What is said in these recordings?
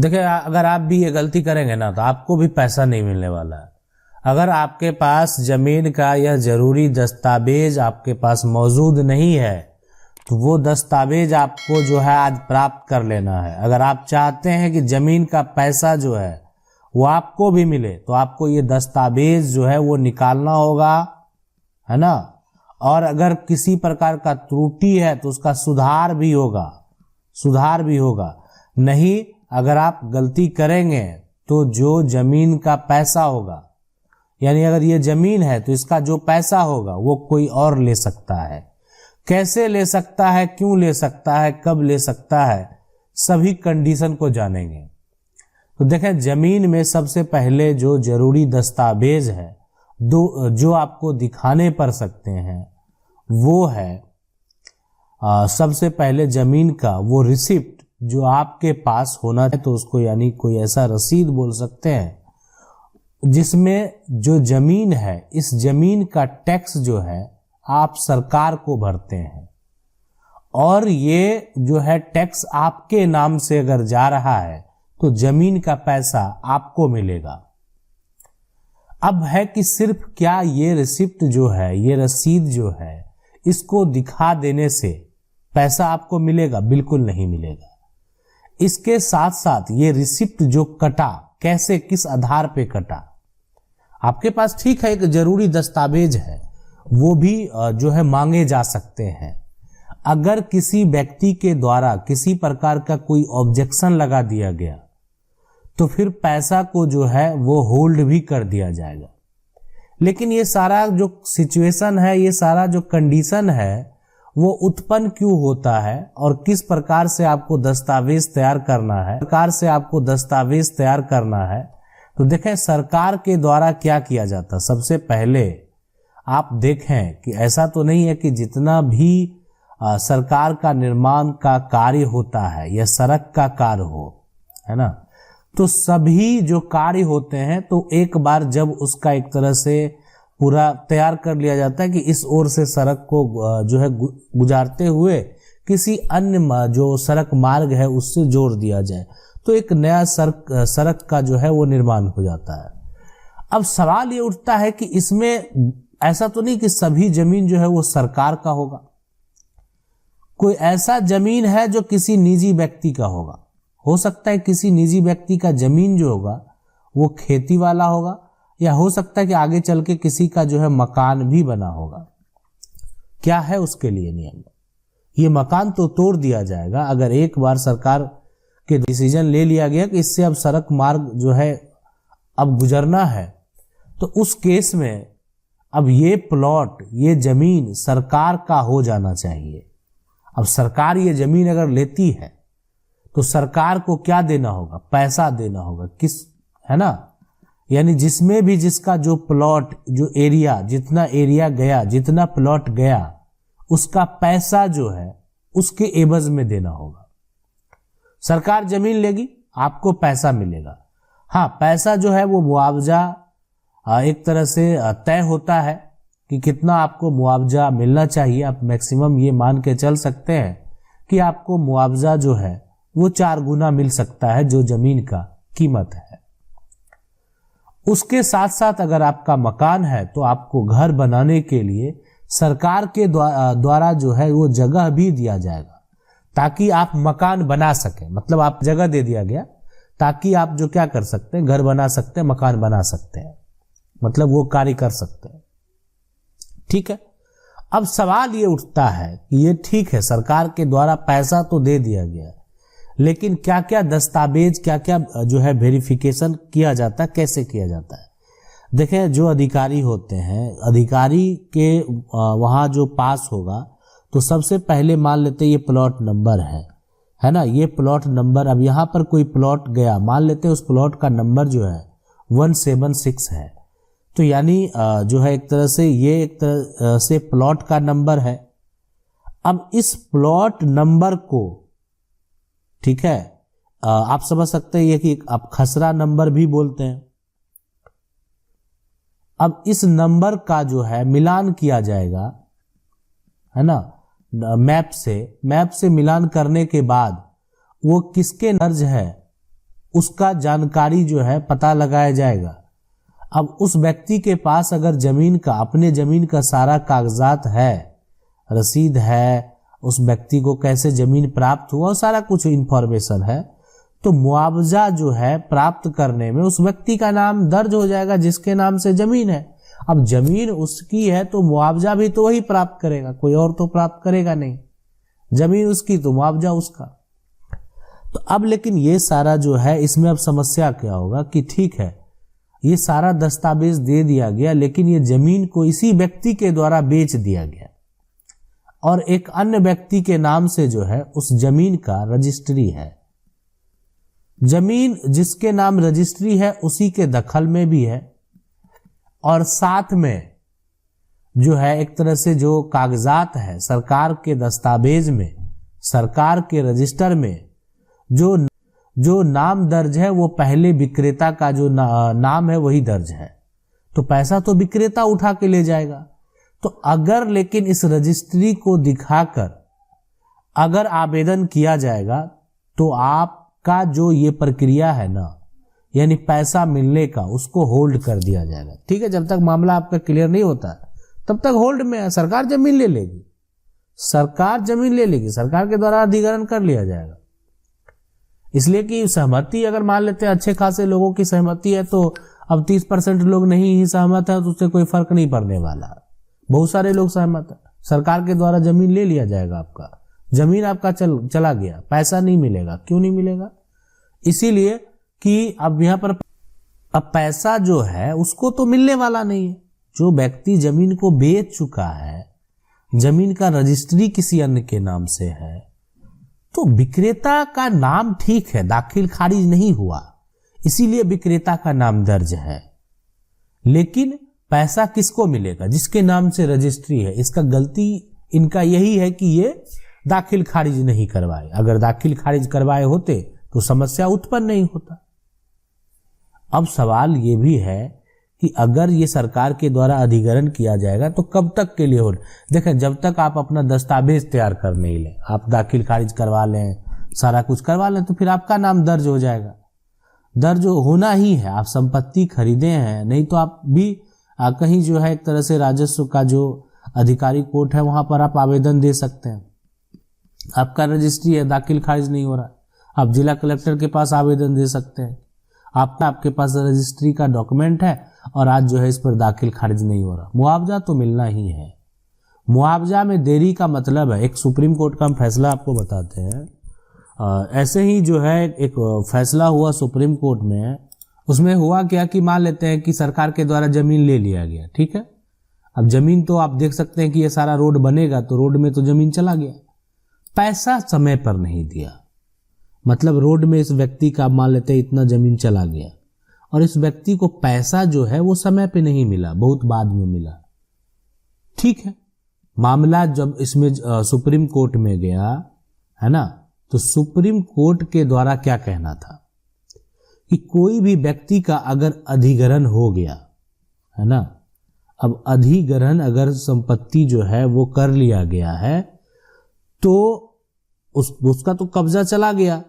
देखिए, अगर आप भी ये गलती करेंगे ना तो आपको भी पैसा नहीं मिलने वाला है। अगर आपके पास जमीन का यह जरूरी दस्तावेज आपके पास मौजूद नहीं है तो वो दस्तावेज आपको जो है आज प्राप्त कर लेना है। अगर आप चाहते हैं कि जमीन का पैसा जो है वो आपको भी मिले तो आपको ये दस्तावेज जो है वो निकालना होगा, है ना। और अगर किसी प्रकार का त्रुटि है तो उसका सुधार भी होगा। नहीं, अगर आप गलती करेंगे तो जो जमीन का पैसा होगा, यानी अगर ये जमीन है तो इसका जो पैसा होगा वो कोई और ले सकता है। कैसे ले सकता है, क्यों ले सकता है, कब ले सकता है, सभी कंडीशन को जानेंगे। तो देखें, जमीन में सबसे पहले जो जरूरी दस्तावेज है जो आपको दिखाने पड़ सकते हैं वो है सबसे पहले जमीन का वो रिसिप्ट जो आपके पास होना है, तो उसको यानी कोई ऐसा रसीद बोल सकते हैं जिसमें जो जमीन है इस जमीन का टैक्स जो है आप सरकार को भरते हैं और ये जो है टैक्स आपके नाम से अगर जा रहा है तो जमीन का पैसा आपको मिलेगा। अब है कि सिर्फ क्या ये रिसिप्ट जो है, ये रसीद जो है, इसको दिखा देने से पैसा आपको मिलेगा? बिल्कुल नहीं मिलेगा। इसके साथ साथ ये रिसिप्ट जो कटा, कैसे, किस आधार पे कटा, आपके पास ठीक है एक जरूरी दस्तावेज है, वो भी जो है मांगे जा सकते हैं। अगर किसी व्यक्ति के द्वारा किसी प्रकार का कोई ऑब्जेक्शन लगा दिया गया तो फिर पैसा को जो है वो होल्ड भी कर दिया जाएगा। लेकिन ये सारा जो सिचुएशन है, ये सारा जो कंडीशन है वो उत्पन्न क्यों होता है और किस प्रकार से आपको दस्तावेज तैयार करना है, तो देखें सरकार के द्वारा क्या किया जाता है। सबसे पहले आप देखें कि ऐसा तो नहीं है कि जितना भी सरकार का निर्माण का कार्य होता है या सड़क का कार्य हो, है ना, तो सभी जो कार्य होते हैं तो एक बार जब उसका एक तरह से पूरा तैयार कर लिया जाता है कि इस ओर से सड़क को जो है गुजारते हुए किसी अन्य जो सड़क मार्ग है उससे जोड़ दिया जाए, तो एक नया सड़क का जो है वो निर्माण हो जाता है। अब सवाल ये उठता है कि इसमें ऐसा तो नहीं कि सभी जमीन जो है वो सरकार का होगा। कोई ऐसा जमीन है जो किसी निजी व्यक्ति का होगा। हो सकता है किसी निजी व्यक्ति का जमीन जो होगा वो खेती वाला होगा, या हो सकता है कि आगे चल के किसी का जो है मकान भी बना होगा। क्या है उसके लिए नियम? ये मकान तो तोड़ दिया जाएगा अगर एक बार सरकार के डिसीजन ले लिया गया कि इससे अब सड़क मार्ग जो है अब गुजरना है, तो उस केस में अब ये प्लॉट, ये जमीन सरकार का हो जाना चाहिए। अब सरकार ये जमीन अगर लेती है तो सरकार को क्या देना होगा? पैसा देना होगा। किस, है ना, यानी जिसमें भी जिसका जो प्लॉट, जो एरिया, जितना एरिया गया, जितना प्लॉट गया, उसका पैसा जो है उसके एवज में देना होगा। सरकार जमीन लेगी, आपको पैसा मिलेगा। हाँ, पैसा जो है वो मुआवजा एक तरह से तय होता है कि कितना आपको मुआवजा मिलना चाहिए। आप मैक्सिमम ये मान के चल सकते हैं कि आपको मुआवजा जो है वो 4 गुना मिल सकता है जो जमीन का कीमत है। उसके साथ साथ अगर आपका मकान है तो आपको घर बनाने के लिए सरकार के द्वारा जो है वो जगह भी दिया जाएगा ताकि आप मकान बना सकें। मतलब आप जगह दे दिया गया ताकि आप जो क्या कर सकते हैं, घर बना सकते हैं, मकान बना सकते हैं, मतलब वो कार्य कर सकते हैं। ठीक है। अब सवाल ये उठता है कि ये ठीक है, सरकार के द्वारा पैसा तो दे दिया गया, लेकिन क्या क्या दस्तावेज, क्या क्या जो है वेरिफिकेशन किया जाता है, कैसे किया जाता है? देखें, जो अधिकारी होते हैं, अधिकारी के वहाँ जो पास होगा तो सबसे पहले मान लेते हैं ये प्लॉट नंबर है ना, ये प्लॉट नंबर। अब यहाँ पर कोई प्लॉट गया, मान लेते हैं उस प्लॉट का नंबर जो है 176 है, तो यानी जो है एक तरह से ये एक तरह से प्लॉट का नंबर है। अब इस प्लॉट नंबर को, ठीक है, आप समझ सकते हैं ये कि आप खसरा नंबर भी बोलते हैं। अब इस नंबर का जो है मिलान किया जाएगा, है ना, मैप से मिलान करने के बाद वो किसके दर्ज है, उसका जानकारी जो है पता लगाया जाएगा। अब उस व्यक्ति के पास अगर जमीन का, अपने जमीन का सारा कागजात है, रसीद है, उस व्यक्ति को कैसे जमीन प्राप्त हुआ, सारा कुछ इंफॉर्मेशन है, तो मुआवजा जो है प्राप्त करने में उस व्यक्ति का नाम दर्ज हो जाएगा जिसके नाम से जमीन है। अब जमीन उसकी है तो मुआवजा भी तो वही प्राप्त करेगा, कोई और तो प्राप्त करेगा नहीं। जमीन उसकी तो मुआवजा उसका। तो अब लेकिन ये सारा जो है, इसमें अब समस्या क्या होगा कि ठीक है, ये सारा दस्तावेज दे दिया गया, लेकिन ये जमीन को इसी व्यक्ति के द्वारा बेच दिया गया और एक अन्य व्यक्ति के नाम से जो है उस जमीन का रजिस्ट्री है। जमीन जिसके नाम रजिस्ट्री है उसी के दखल में भी है, और साथ में जो है एक तरह से जो कागजात है सरकार के दस्तावेज में, सरकार के रजिस्टर में जो नाम दर्ज है वो पहले विक्रेता का जो नाम है वही दर्ज है। तो पैसा तो विक्रेता उठा के ले जाएगा। तो अगर लेकिन इस रजिस्ट्री को दिखाकर अगर आवेदन किया जाएगा तो आपका जो ये प्रक्रिया है ना, यानी पैसा मिलने का, उसको होल्ड कर दिया जाएगा। ठीक है, जब तक मामला आपका क्लियर नहीं होता तब तक होल्ड में है। सरकार जमीन ले लेगी, सरकार जमीन ले लेगी, सरकार के द्वारा अधिग्रहण कर लिया जाएगा। इसलिए कि सहमति अगर मान लेते हैं, अच्छे खासे लोगों की सहमति है, तो अब 30% लोग नहीं ही सहमत है तो उससे कोई फर्क नहीं पड़ने वाला। बहुत सारे लोग सहमत है, सरकार के द्वारा जमीन ले लिया जाएगा। आपका जमीन आपका चला गया, पैसा नहीं मिलेगा। क्यों नहीं मिलेगा? इसीलिए कि अब यहां पर अब पैसा जो है उसको तो मिलने वाला नहीं है। जो व्यक्ति जमीन को बेच चुका है, जमीन का रजिस्ट्री किसी अन्य के नाम से है, तो विक्रेता का नाम ठीक है, दाखिल खारिज नहीं हुआ, इसीलिए विक्रेता का नाम दर्ज है। लेकिन पैसा किसको मिलेगा? जिसके नाम से रजिस्ट्री है। इसका गलती इनका यही है कि ये दाखिल खारिज नहीं करवाए। अगर दाखिल खारिज करवाए होते तो समस्या उत्पन्न नहीं होता। अब सवाल ये भी है कि अगर ये सरकार के द्वारा अधिग्रहण किया जाएगा तो कब तक के लिए हो? देखें, जब तक आप अपना दस्तावेज तैयार कर नहीं लें, आप दाखिल खारिज करवा लें, सारा कुछ करवा लें, तो फिर आपका नाम दर्ज हो जाएगा। दर्ज होना ही है। आप संपत्ति खरीदे हैं, नहीं तो आप भी कहीं जो है एक तरह से राजस्व का जो अधिकारी कोर्ट है वहां पर आप आवेदन दे सकते हैं। आपका रजिस्ट्री है, दाखिल खारिज नहीं हो रहा, आप जिला कलेक्टर के पास आवेदन दे सकते हैं। आपके पास रजिस्ट्री का डॉक्यूमेंट है और आज जो है इस पर दाखिल खारिज नहीं हो रहा। मुआवजा तो मिलना ही है। मुआवजा में देरी का मतलब है, एक सुप्रीम कोर्ट का हम फैसला आपको बताते हैं। ऐसे ही जो है एक फैसला हुआ सुप्रीम कोर्ट में। उसमें हुआ क्या कि मान लेते हैं कि सरकार के द्वारा जमीन ले लिया गया, ठीक है। अब जमीन तो आप देख सकते हैं कि ये सारा रोड बनेगा, तो रोड में तो जमीन चला गया, पैसा समय पर नहीं दिया। मतलब रोड में इस व्यक्ति का मान लेते हैं इतना जमीन चला गया और इस व्यक्ति को पैसा जो है वो समय पे नहीं मिला, बहुत बाद में मिला। ठीक है, मामला जब इसमें सुप्रीम कोर्ट में गया है ना, तो सुप्रीम कोर्ट के द्वारा क्या कहना था कि कोई भी व्यक्ति का अगर अधिग्रहण हो गया है ना, अब अधिग्रहण अगर संपत्ति जो है वो कर लिया गया है तो उसका तो कब्जा चला गया,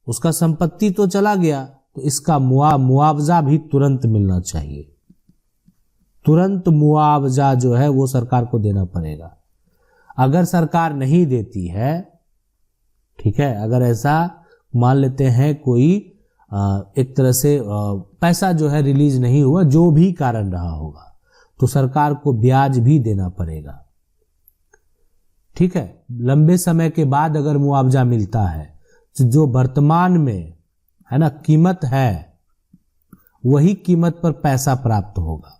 उसका संपत्ति तो चला गया, तो इसका मुआवजा भी तुरंत मिलना चाहिए। तुरंत मुआवजा जो है वो सरकार को देना पड़ेगा। अगर सरकार नहीं देती है, ठीक है, अगर ऐसा मान लेते हैं कोई एक तरह से पैसा जो है रिलीज नहीं हुआ, जो भी कारण रहा होगा, तो सरकार को ब्याज भी देना पड़ेगा। ठीक है, लंबे समय के बाद अगर मुआवजा मिलता है तो जो वर्तमान में है ना कीमत है, वही कीमत पर पैसा प्राप्त होगा।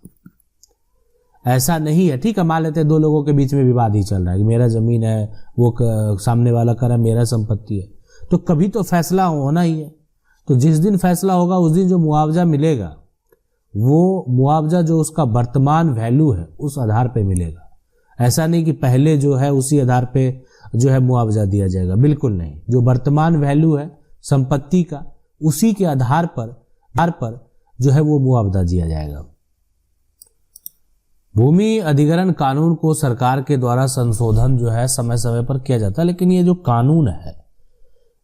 ऐसा नहीं है, ठीक है, मान लेते हैं दो लोगों के बीच में विवाद ही चल रहा है कि मेरा जमीन है, वो सामने वाला कह रहा है मेरा संपत्ति है, तो कभी तो फैसला होना ही है। तो जिस दिन फैसला होगा उस दिन जो मुआवजा मिलेगा, वो मुआवजा जो उसका वर्तमान वैल्यू है उस आधार पे मिलेगा। ऐसा नहीं कि पहले जो है उसी आधार पे जो है मुआवजा दिया जाएगा, बिल्कुल नहीं। जो वर्तमान वैल्यू है संपत्ति का, उसी के आधार पर जो है वो मुआवजा दिया जाएगा। भूमि अधिग्रहण कानून को सरकार के द्वारा संशोधन जो है समय समय पर किया जाता है, लेकिन ये जो कानून है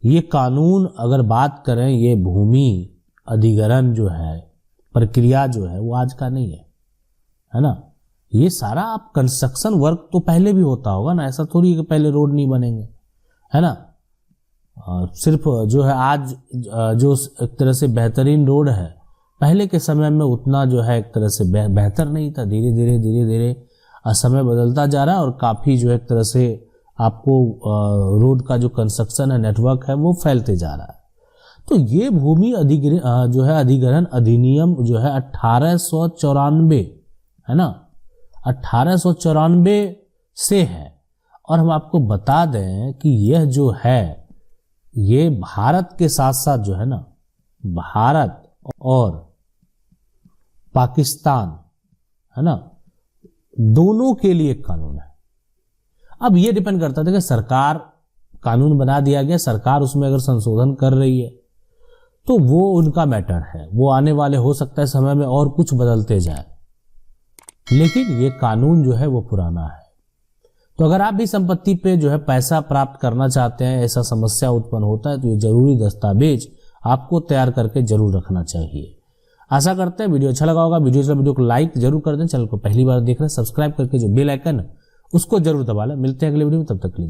ये कानून अगर बात करें, ये भूमि अधिग्रहण जो है, प्रक्रिया जो है, वो आज का नहीं है ना। ये सारा आप कंस्ट्रक्शन वर्क तो पहले भी होता होगा ना, ऐसा थोड़ी है कि पहले रोड नहीं बनेंगे, है ना। सिर्फ जो है आज जो एक तरह से बेहतरीन रोड है, पहले के समय में उतना जो है एक तरह से बेहतर नहीं था। धीरे धीरे समय बदलता जा रहा है और काफ़ी जो है एक तरह से आपको रोड का जो कंस्ट्रक्शन है, नेटवर्क है, वो फैलते जा रहा है। तो ये भूमि अधिग्रहण अधिनियम जो है 1894, है ना, 1894 से है। और हम आपको बता दें कि यह जो है, ये भारत के साथ साथ जो है ना, भारत और पाकिस्तान, है ना, दोनों के लिए कानून है। अब ये डिपेंड करता था कि सरकार, कानून बना दिया गया, सरकार उसमें अगर संशोधन कर रही है तो वो उनका मैटर है, वो आने वाले हो सकता है समय में और कुछ बदलते जाए, लेकिन ये कानून जो है वो पुराना है। तो अगर आप भी संपत्ति पे जो है पैसा प्राप्त करना चाहते हैं, ऐसा समस्या उत्पन्न होता है, तो ये जरूरी दस्तावेज आपको तैयार करके जरूर रखना चाहिए। आशा करते हैं वीडियो अच्छा लगा होगा। वीडियो को लाइक जरूर कर दें। चैनल को पहली बार देख रहे हैं, सब्सक्राइब करके जो बेल आइकन है उसको जरूर दबा लें। मिलते हैं अगले वीडियो में, तब तक के लिए।